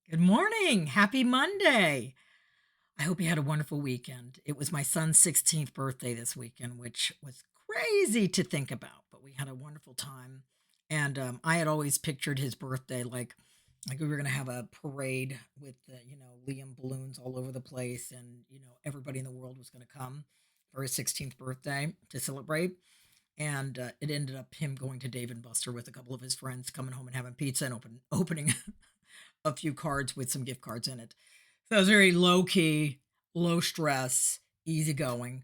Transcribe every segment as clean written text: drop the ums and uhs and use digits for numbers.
Good morning. Happy Monday. I hope you had a wonderful weekend. It was my son's 16th birthday this weekend, which was crazy to think about, but we had a wonderful time. And I had always pictured his birthday like we were going to have a parade with Liam balloons all over the place, and everybody in the world was going to come for his 16th birthday to celebrate. And it ended up him going to Dave and Buster with a couple of his friends, coming home and having pizza and opening a few cards with some gift cards in it. So it was very low key, low stress, easygoing,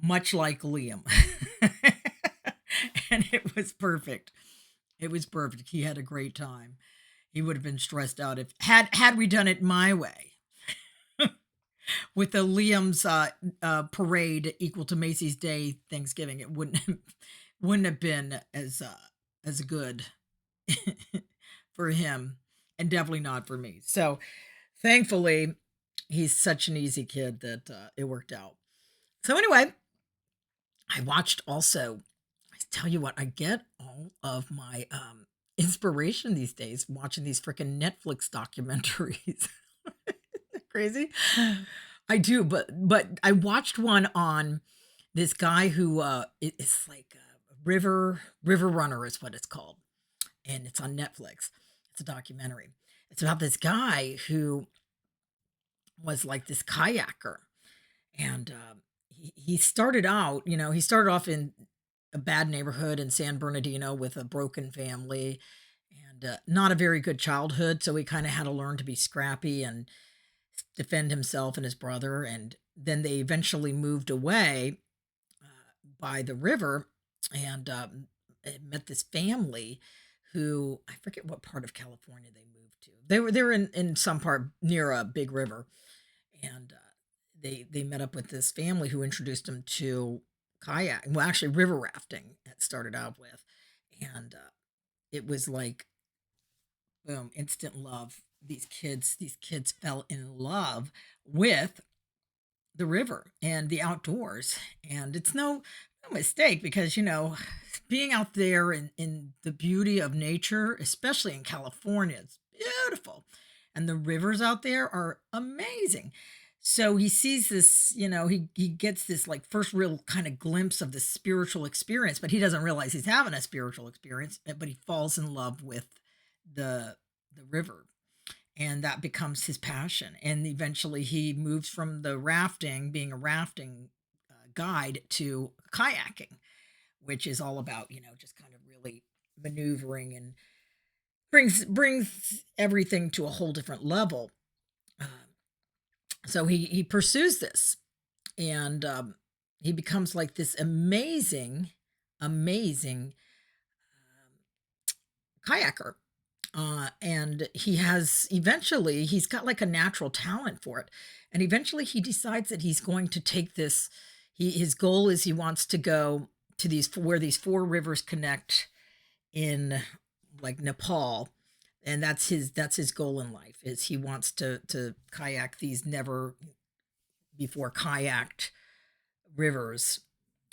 much like Liam. And it was perfect. It was perfect. He had a great time. He would have been stressed out if had we done it my way with the Liam's parade equal to Macy's Day Thanksgiving. It wouldn't have been as good for him, and definitely not for me. So thankfully, he's such an easy kid that it worked out. So anyway, I watched also. I tell you what, I get all of my inspiration these days watching these freaking Netflix documentaries. Crazy. I do, but I watched one on this guy who it's like River Runner is what it's called, and it's on Netflix. It's a documentary. It's about this guy who was like this kayaker, and he started out, he started off in a bad neighborhood in San Bernardino with a broken family and not a very good childhood. So he kind of had to learn to be scrappy and defend himself and his brother. And then they eventually moved away by the river and met this family who I forget what part of California they moved to. They were in some part near a big river, and they met up with this family who introduced him to kayak. Well, actually, river rafting. It started out with, and it was like boom, instant love. These kids fell in love with the river and the outdoors, and it's no mistake because being out there in the beauty of nature, especially in California, it's beautiful, and the rivers out there are amazing. So he sees this, he gets this like first real kind of glimpse of the spiritual experience, but he doesn't realize he's having a spiritual experience, but he falls in love with the the river, and that becomes his passion. And eventually he moves from the rafting, being a rafting guide, to kayaking, which is all about, just kind of really maneuvering and brings everything to a whole different level. Uh, so he pursues this, and he becomes like this amazing kayaker. And he's got like a natural talent for it. And eventually he decides that he's going to take this. His goal is he wants to go to where these four rivers connect in like Nepal. And that's his goal in life, is he wants to kayak these never before kayaked rivers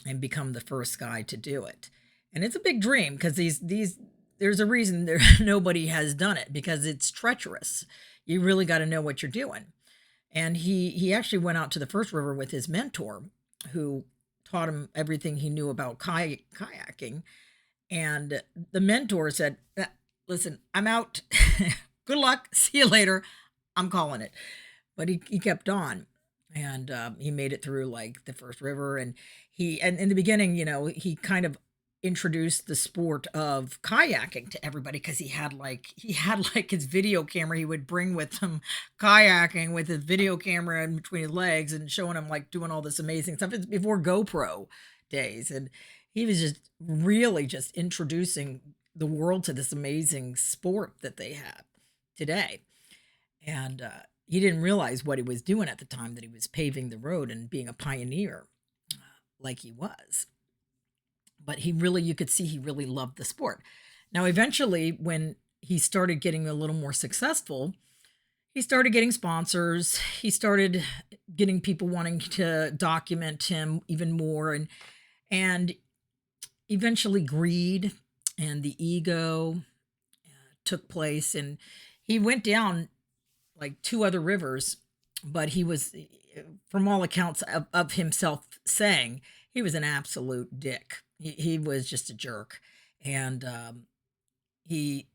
and become the first guy to do it. And it's a big dream because these there's a reason there nobody has done it, because it's treacherous. You really got to know what you're doing. And he actually went out to the first river with his mentor, who taught him everything he knew about kayaking. And the mentor said, "Listen, I'm out. Good luck. See you later. I'm calling it." But he kept on, and he made it through like the first river. And in the beginning, he kind of introduced the sport of kayaking to everybody, because he had like his video camera he would bring with him, kayaking with his video camera in between his legs and showing him like doing all this amazing stuff. It's before GoPro days, and he was just really just introducing the world to this amazing sport that they have today. And he didn't realize what he was doing at the time, that he was paving the road and being a pioneer, like he was. But you could see he really loved the sport. Now, eventually, when he started getting a little more successful, he started getting sponsors. He started getting people wanting to document him even more, and eventually greed and the ego took place, and he went down like two other rivers, but he was, from all accounts of himself saying, he was an absolute dick. He was just a jerk, and he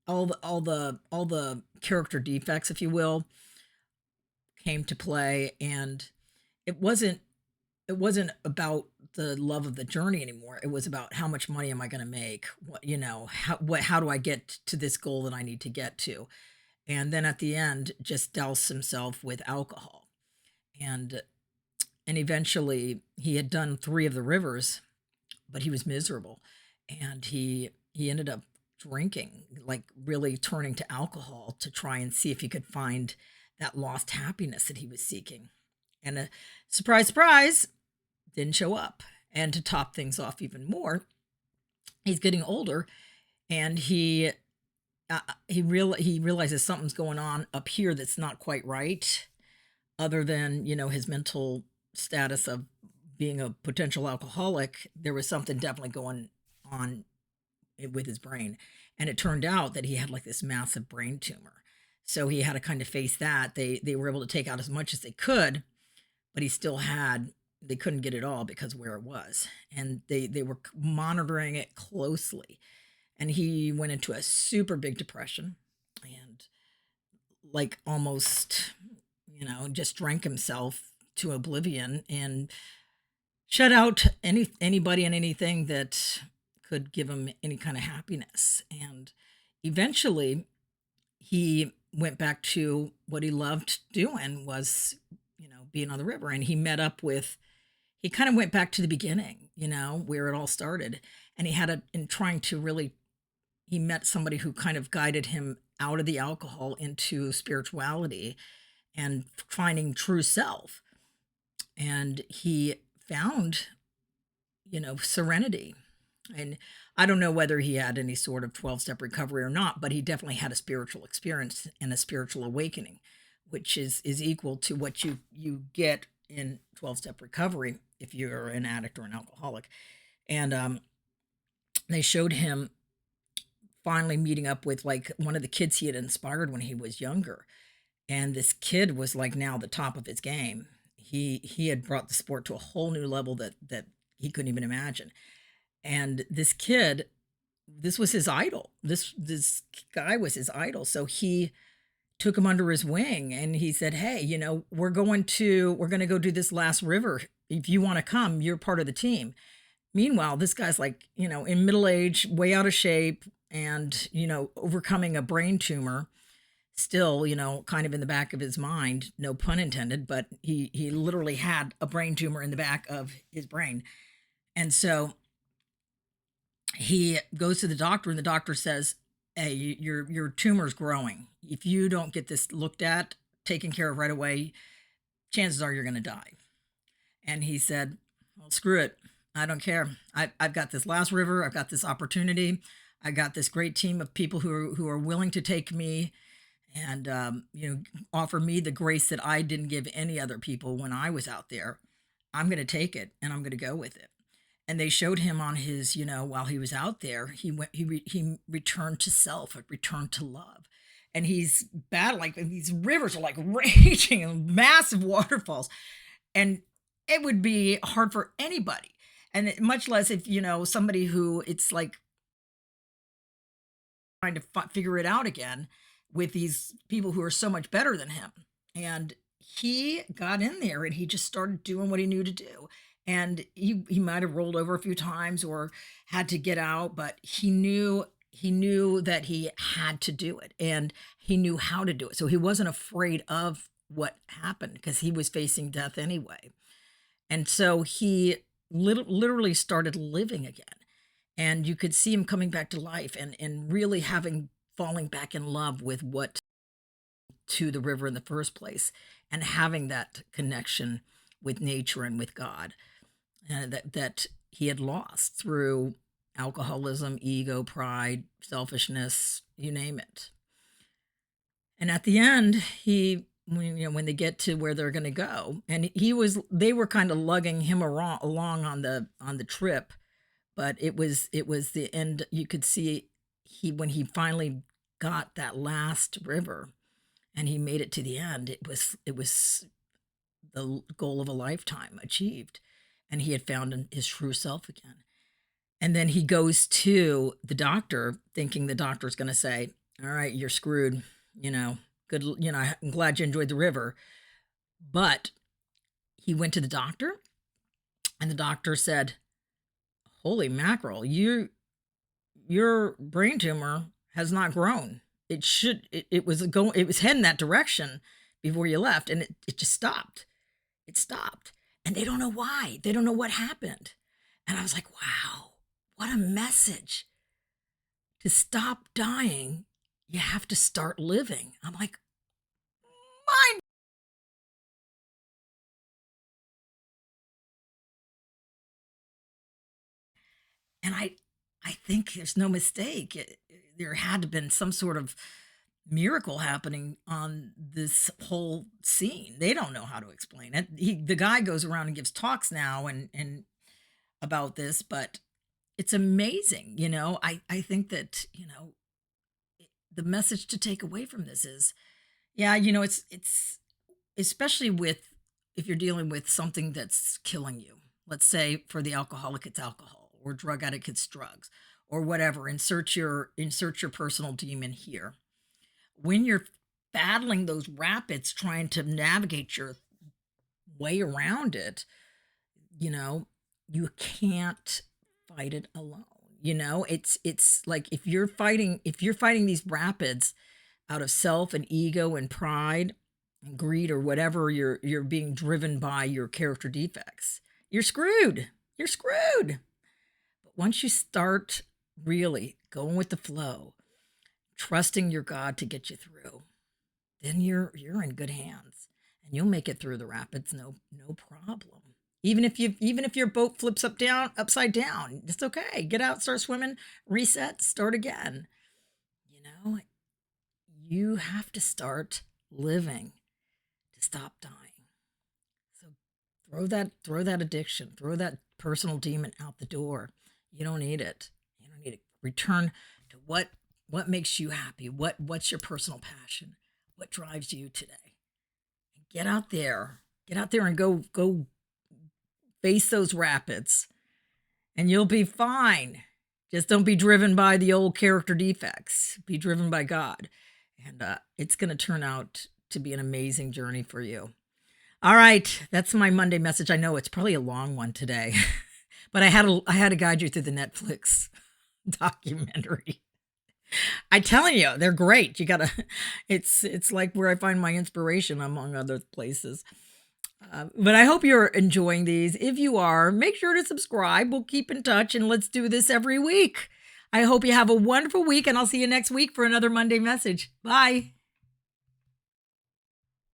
all the character defects, if you will, came to play, and it wasn't it wasn't about the love of the journey anymore. It was about how much money am I going to make? How do I get to this goal that I need to get to? And then at the end, just douse himself with alcohol. And and eventually he had done three of the rivers, but he was miserable, and he ended up drinking, like really turning to alcohol to try and see if he could find that lost happiness that he was seeking. And surprise, surprise, didn't show up. And to top things off even more, he's getting older, and he realizes something's going on up here that's not quite right, other than his mental status of being a potential alcoholic. There was something definitely going on with his brain, and it turned out that he had like this massive brain tumor. So he had to kind of face that. They were able to take out as much as they could, but he still had they couldn't get it all because of where it was, and they were monitoring it closely. And he went into a super big depression, and like almost just drank himself to oblivion, and shut out anybody and anything that could give him any kind of happiness. And eventually he went back to what he loved doing, was being on the river. And he kind of went back to the beginning, where it all started. And in trying to really, he met somebody who kind of guided him out of the alcohol into spirituality and finding true self. And he found, serenity. And I don't know whether he had any sort of 12-step recovery or not, but he definitely had a spiritual experience and a spiritual awakening, which is equal to what you get in 12-step recovery if you're an addict or an alcoholic. And they showed him finally meeting up with like one of the kids he had inspired when he was younger. And this kid was like now the top of his game. He had brought the sport to a whole new level that he couldn't even imagine. And this kid, this was his idol. This guy was his idol. So he took him under his wing, and he said, "Hey, we're going to go do this last river. If you want to come, you're part of the team." Meanwhile, this guy's like, in middle age, way out of shape, and, overcoming a brain tumor, still, kind of in the back of his mind, no pun intended, but he literally had a brain tumor in the back of his brain. And so he goes to the doctor, and the doctor says, "Hey, your tumor's growing. If you don't get this looked at, taken care of right away, chances are you're going to die." And he said, "Well, screw it. I don't care. I've got this last river. I've got this opportunity. I got this great team of people who are willing to take me and offer me the grace that I didn't give any other people when I was out there. I'm going to take it, and I'm going to go with it." And they showed him on his, while he was out there, he returned to self, returned to love. And he's battling, like these rivers are like raging and massive waterfalls. And it would be hard for anybody. And much less if, somebody who it's like trying to figure it out again with these people who are so much better than him. And he got in there, and he just started doing what he knew to do. And he might have rolled over a few times or had to get out, but he knew that he had to do it, and he knew how to do it. So he wasn't afraid of what happened because he was facing death anyway. And so he literally started living again. And you could see him coming back to life, and really falling back in love with what to the river in the first place, and having that connection with nature and with God, that he had lost through alcoholism, ego, pride, selfishness, you name it. And at the end, when they get to where they're going to go, and they were kind of lugging him along on the trip, but it was the end. You could see when he finally got that last river, and he made it to the end. It was the goal of a lifetime achieved, and he had found his true self again. And then he goes to the doctor thinking the doctor's going to say, "All right, you're screwed, you know. Good, I'm glad you enjoyed the river." But he went to the doctor, and the doctor said, "Holy mackerel, your brain tumor has not grown. It was heading that direction before you left, and it just stopped. It stopped. And they don't know why. They don't know what happened." And I was like, wow, what a message. To stop dying, you have to start living. I'm like, mind. And I think there's no mistake. There had to have been some sort of miracle happening on this whole scene. They don't know how to explain it. The guy goes around and gives talks now and about this, but it's amazing. I think that, the message to take away from this is, yeah, it's especially with if you're dealing with something that's killing you. Let's say for the alcoholic, it's alcohol, or drug addict, it's drugs, or whatever. Insert your personal demon here. When you're battling those rapids, trying to navigate your way around it, you can't fight it alone. It's like if you're fighting these rapids out of self and ego and pride and greed, or whatever you're being driven by your character defects, you're screwed. You're screwed. But once you start really going with the flow, trusting your God to get you through, then you're in good hands, and you'll make it through the rapids, no problem. Even if your boat flips upside down, it's okay. Get out, start swimming, reset, start again. You have to start living to stop dying. So throw that addiction, throw that personal demon out the door. You don't need it. You don't need it. Return to what makes you happy. What's your personal passion? What drives you today? Get out there. Get out there and go face those rapids, and you'll be fine. Just don't be driven by the old character defects. Be driven by God, and it's going to turn out to be an amazing journey for you. All right, that's my Monday message. I know it's probably a long one today, but I had to guide you through the Netflix documentary. I'm telling you, they're great. You gotta. It's like where I find my inspiration, among other places. But I hope you're enjoying these. If you are, make sure to subscribe. We'll keep in touch, and let's do this every week. I hope you have a wonderful week, and I'll see you next week for another Monday message. Bye.